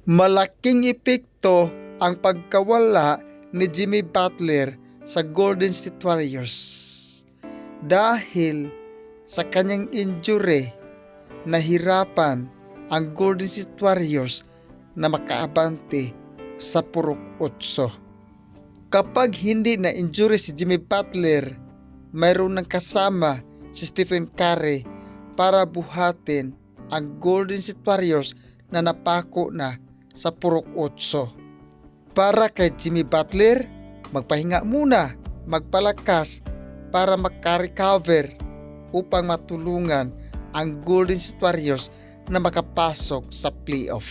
Malaking epekto ang pagkawala ni Jimmy Butler sa Golden State Warriors dahil sa kanyang injury. Nahirapan ang Golden State Warriors na makaabante sa purok 8. Kapag hindi na injury si Jimmy Butler, mayroon ng kasama si Stephen Curry para buhatin ang Golden State Warriors na napako na sa purok 8. Para kay Jimmy Butler, magpahinga muna, magpalakas para makarecover upang matulungan ang Golden State Warriors na makapasok sa playoff.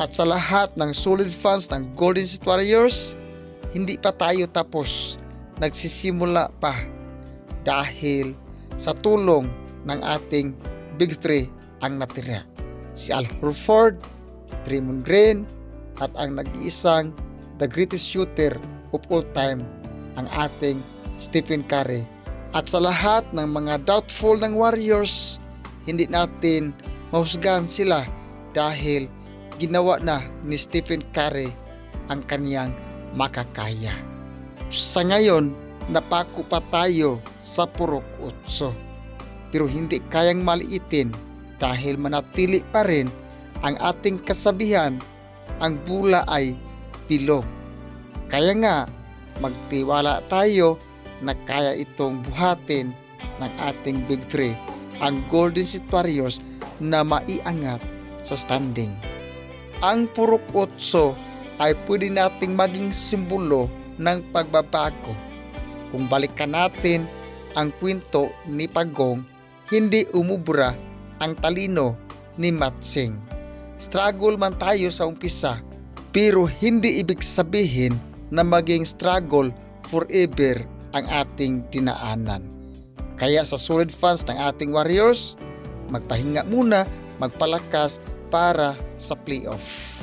At sa lahat ng solid fans ng Golden State Warriors, hindi pa tayo tapos, nagsisimula pa dahil sa tulong ng ating Big 3 ang natira. Si Al Horford, Draymond Green at ang nag-iisang the greatest shooter of all time, ang ating Stephen Curry. At sa lahat ng mga doubtful ng Warriors, hindi natin mahusgahan sila dahil ginawa na ni Stephen Curry ang kaniyang makakaya. Sa ngayon, napako pa tayo sa purok 8. Pero hindi kayang maliitin dahil manatili pa rin ang ating kasabihan, ang bula ay bilog. Kaya nga, magtiwala tayo na kaya itong buhatin ng ating Big 3, ang Golden State Warriors, na maiangat sa standing. Ang purok 8 ay pwede nating maging simbolo ng pagbabago. Kung balikan natin ang kwento ni Pagong, hindi umubra ang talino ni Matsing. Struggle man tayo sa umpisa, pero hindi ibig sabihin na maging struggle forever ang ating dinaanan. Kaya sa solid fans ng ating Warriors, magpahinga muna, magpalakas para sa playoff.